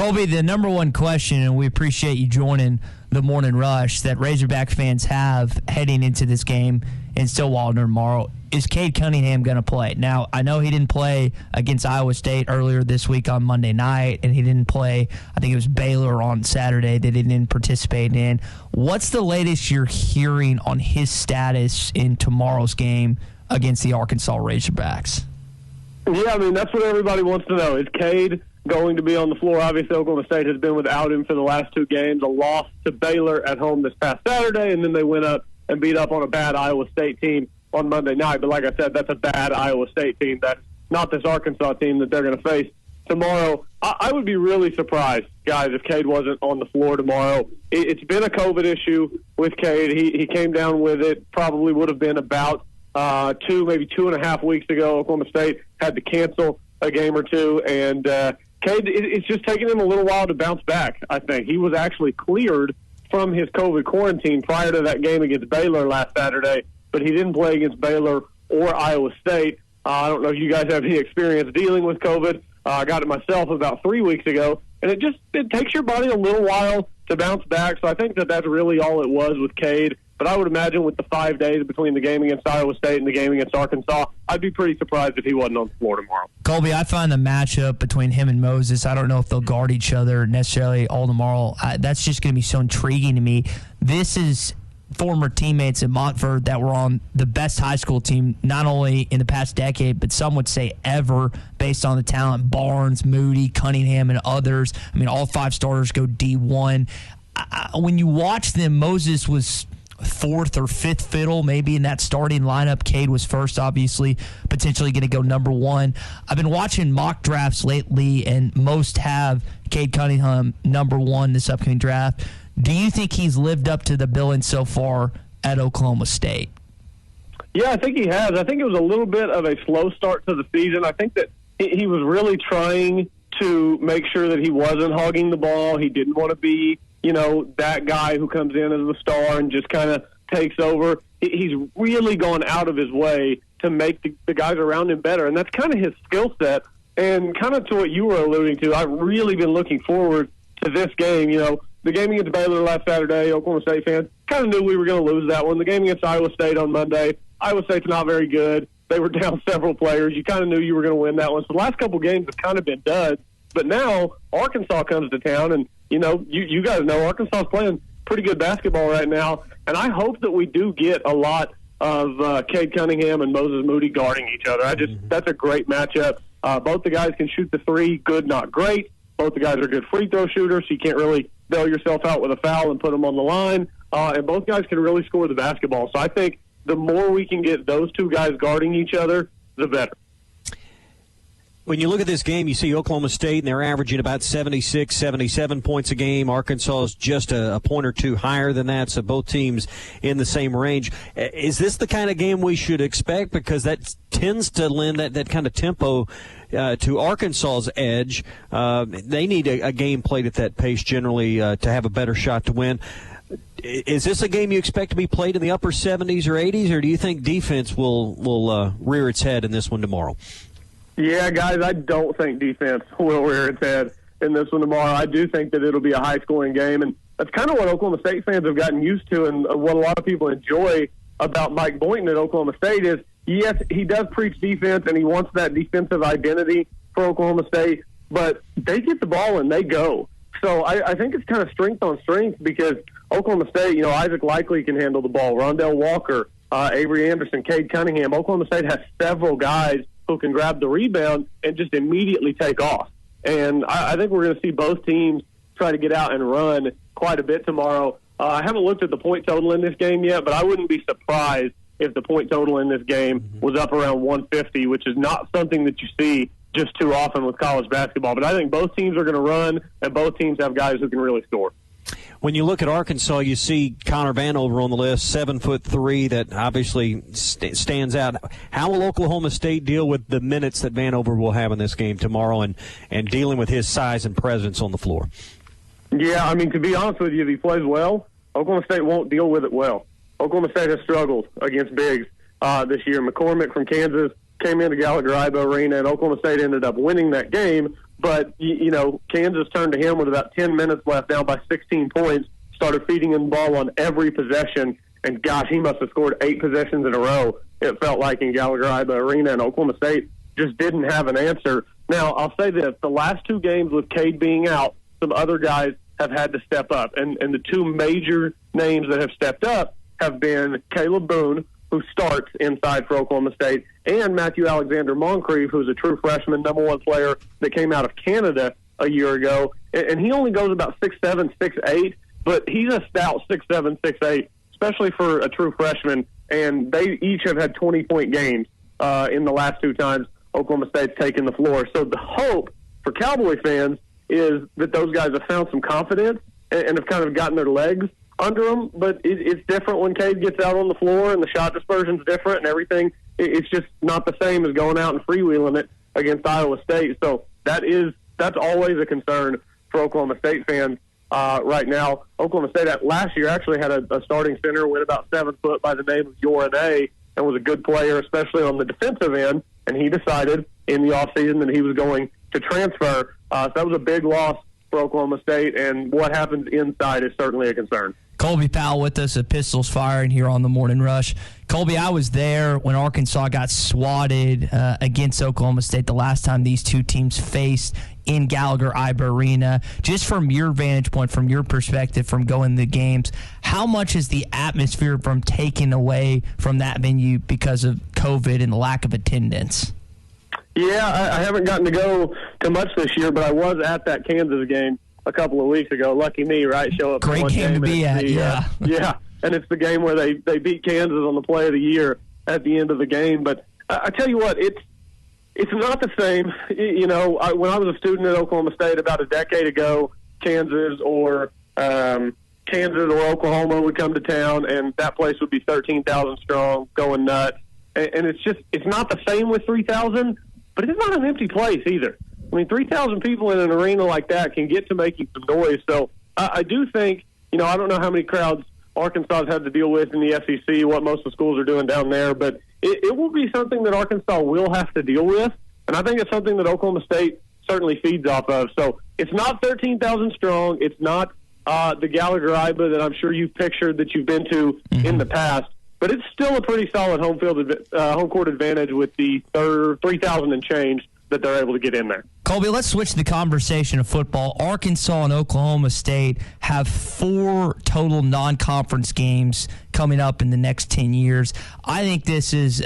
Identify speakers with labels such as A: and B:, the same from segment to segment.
A: Colby, the number one question, and we appreciate you joining the Morning Rush, that Razorback fans have heading into this game in Stillwater tomorrow, is Cade Cunningham going to play? Now, I know he didn't play against Iowa State earlier this week on Monday night, and he didn't play, I think it was Baylor on Saturday that he didn't participate in. What's the latest you're hearing on his status in tomorrow's game against the Arkansas Razorbacks?
B: Yeah, I mean, that's what everybody wants to know. Is Cade going to be on the floor? Obviously, Oklahoma State has been without him for the last two games, a loss to Baylor at home this past Saturday, and then they went up and beat up on a bad Iowa State team on Monday night. But like I said, that's a bad Iowa State team. That's not this Arkansas team that they're going to face tomorrow. I would be really surprised, guys, if Cade wasn't on the floor tomorrow. It's been a COVID issue with Cade. He came down with it, probably would have been about maybe 2.5 weeks ago. Oklahoma State had to cancel a game or two, and Cade, it's just taken him a little while to bounce back, I think. He was actually cleared from his COVID quarantine prior to that game against Baylor last Saturday, but he didn't play against Baylor or Iowa State. I don't know if you guys have any experience dealing with COVID. I got it myself about 3 weeks ago, and it takes your body a little while to bounce back, so I think that's really all it was with Cade. But I would imagine with the 5 days between the game against Iowa State and the game against Arkansas, I'd be pretty surprised if he wasn't on the floor tomorrow.
A: Colby, I find the matchup between him and Moses, I don't know if they'll guard each other necessarily all tomorrow. That's just going to be so intriguing to me. This is former teammates at Montford that were on the best high school team, not only in the past decade, but some would say ever, based on the talent. Barnes, Moody, Cunningham, and others. I mean, all 5 starters go D1. When you watch them, Moses was fourth or fifth fiddle maybe in that starting lineup. Cade was first, obviously, potentially going to go number one. I've been watching mock drafts lately, and most have Cade Cunningham number one this upcoming draft. Do you think he's lived up to the billing so far at Oklahoma State?
B: Yeah, I think he has. I think it was a little bit of a slow start to the season. I think that he was really trying to make sure that he wasn't hogging the ball. He didn't want to be, that guy who comes in as the star and just kind of takes over. He's really gone out of his way to make the guys around him better, and that's kind of his skill set. And kind of to what you were alluding to, I've really been looking forward to this game. The game against Baylor last Saturday, Oklahoma State fans kind of knew we were going to lose that one. The game against Iowa State on Monday, Iowa State's not very good. They were down several players. You kind of knew you were going to win that one. So the last couple games have kind of been duds. But now Arkansas comes to town, and, you guys know Arkansas's playing pretty good basketball right now. And I hope that we do get a lot of Cade Cunningham and Moses Moody guarding each other. That's a great matchup. Both the guys can shoot the three, good, not great. Both the guys are good free throw shooters, so you can't really bail yourself out with a foul and put them on the line. And both guys can really score the basketball. So I think the more we can get those two guys guarding each other, the better.
C: When you look at this game, you see Oklahoma State, and they're averaging about 76, 77 points a game. Arkansas is just a point or two higher than that, so both teams in the same range. Is this the kind of game we should expect? Because that tends to lend that kind of tempo to Arkansas's edge. They need a game played at that pace generally to have a better shot to win. Is this a game you expect to be played in the upper 70s or 80s, or do you think defense will rear its head in this one tomorrow?
B: Yeah, guys, I don't think defense will rear its head in this one tomorrow. I do think that it'll be a high-scoring game, and that's kind of what Oklahoma State fans have gotten used to, and what a lot of people enjoy about Mike Boynton at Oklahoma State is, yes, he does preach defense, and he wants that defensive identity for Oklahoma State, but they get the ball and they go. So I think it's kind of strength on strength because Oklahoma State, Isaac Likely can handle the ball, Rondell Walker, Avery Anderson, Cade Cunningham. Oklahoma State has several guys who can grab the rebound and just immediately take off. And I think we're going to see both teams try to get out and run quite a bit tomorrow. I haven't looked at the point total in this game yet, but I wouldn't be surprised if the point total in this game was up around 150, which is not something that you see just too often with college basketball. But I think both teams are going to run, and both teams have guys who can really score.
C: When you look at Arkansas, you see Connor Vanover on the list, 7'3", that obviously stands out. How will Oklahoma State deal with the minutes that Vanover will have in this game tomorrow and dealing with his size and presence on the floor?
B: Yeah, I mean, to be honest with you, if he plays well, Oklahoma State won't deal with it well. Oklahoma State has struggled against bigs this year. McCormick from Kansas came into GallagherIba Arena, and Oklahoma State ended up winning that game. But, Kansas turned to him with about 10 minutes left, down by 16 points, started feeding him the ball on every possession, and gosh, he must have scored 8 possessions in a row, it felt like, in GallagherIba Arena, and Oklahoma State just didn't have an answer. Now, I'll say this, the last 2 games with Cade being out, some other guys have had to step up, and the 2 major names that have stepped up have been Caleb Boone, who starts inside for Oklahoma State, and Matthew Alexander Moncrief, who's a true freshman, #1 player that came out of Canada a year ago. And he only goes about 6'7", 6'8", but he's a stout 6'7", 6'8", especially for a true freshman. And they each have had 20-point games in the last 2 times Oklahoma State's taken the floor. So the hope for Cowboy fans is that those guys have found some confidence and have kind of gotten their legs under them, but it's different when Cade gets out on the floor and the shot dispersion's different and everything. It's just not the same as going out and freewheeling it against Iowa State. So that's always a concern for Oklahoma State fans right now. Oklahoma State last year actually had a starting center, went about 7 foot by the name of Yorane, and was a good player, especially on the defensive end, and he decided in the offseason that he was going to transfer. So that was a big loss for Oklahoma State, and what happens inside is certainly a concern.
A: Colby Powell with us at Pistols Firing here on the Morning Rush. Colby, I was there when Arkansas got swatted against Oklahoma State the last time these 2 teams faced in GallagherIba Arena. Just from your vantage point, from your perspective, from going to the games, how much is the atmosphere from taken away from that venue because of COVID and the lack of attendance?
B: Yeah, I haven't gotten to go to much this year, but I was at that Kansas game a couple of weeks ago. Lucky me, right? Show up.
A: Great game to be at, yeah.
B: Yeah, and it's the game where they beat Kansas on the play of the year at the end of the game. But I tell you what, it's not the same. When I was a student at Oklahoma State about a decade ago, Kansas or Oklahoma would come to town, and that place would be 13,000 strong, going nuts. And it's not the same with 3,000, but it's not an empty place either. I mean, 3,000 people in an arena like that can get to making some noise. So I do think, I don't know how many crowds Arkansas has had to deal with in the SEC, what most of the schools are doing down there, but it will be something that Arkansas will have to deal with. And I think it's something that Oklahoma State certainly feeds off of. So it's not 13,000 strong. It's not the GallagherIba that I'm sure you've pictured that you've been to in the past. But it's still a pretty solid home court advantage with the 3,000 and change that they're able to get in there.
A: Colby, let's switch the conversation to football. Arkansas and Oklahoma State have 4 total non-conference games coming up in the next 10 years. I think this is,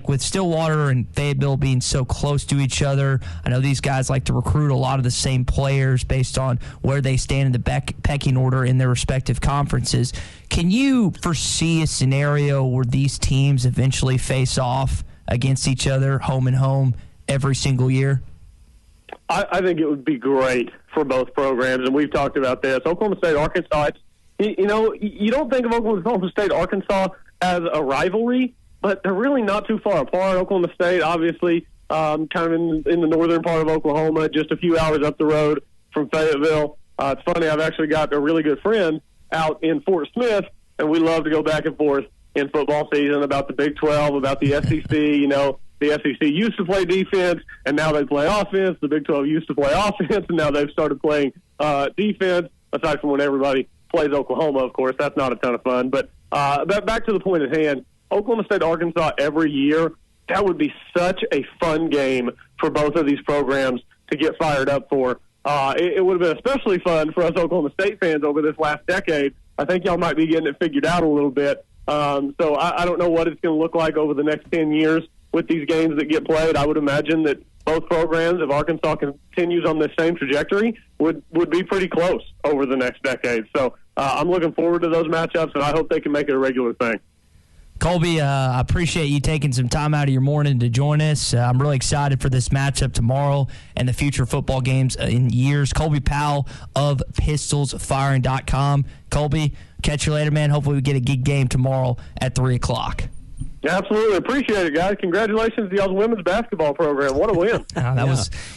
A: with Stillwater and Fayetteville being so close to each other, I know these guys like to recruit a lot of the same players based on where they stand in the pecking order in their respective conferences. Can you foresee a scenario where these teams eventually face off against each other, home and home, every single year?
B: I think it would be great for both programs, and we've talked about this. Oklahoma State, Arkansas, you don't think of Oklahoma State, Arkansas as a rivalry, but they're really not too far apart. Oklahoma State, obviously, kind of in the northern part of Oklahoma, just a few hours up the road from Fayetteville. It's funny, I've actually got a really good friend out in Fort Smith, and we love to go back and forth in football season about the Big 12, about the SEC, The SEC used to play defense, and now they play offense. The Big 12 used to play offense, and now they've started playing defense, aside from when everybody plays Oklahoma, of course. That's not a ton of fun. But back to the point at hand, Oklahoma State, Arkansas every year, that would be such a fun game for both of these programs to get fired up for. It would have been especially fun for us Oklahoma State fans over this last decade. I think y'all might be getting it figured out a little bit. So I don't know what it's going to look like over the next 10 years with these games that get played. I would imagine that both programs, if Arkansas continues on this same trajectory, would be pretty close over the next decade. So I'm looking forward to those matchups, and I hope they can make it a regular thing.
A: Colby, I appreciate you taking some time out of your morning to join us. I'm really excited for this matchup tomorrow and the future football games in years. Colby Powell of PistolsFiring.com. Colby, catch you later, man. Hopefully we get a good game tomorrow at 3 o'clock.
B: Absolutely. Appreciate it, guys. Congratulations to y'all's women's basketball program. What a win.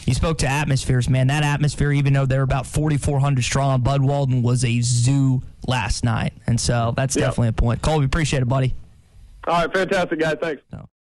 A: You spoke to atmospheres, man. That atmosphere, even though they're about 4,400 strong, Bud Walden was a zoo last night. And so that's definitely a point. Colby, appreciate it, buddy.
B: All right, fantastic, guys. Thanks. No.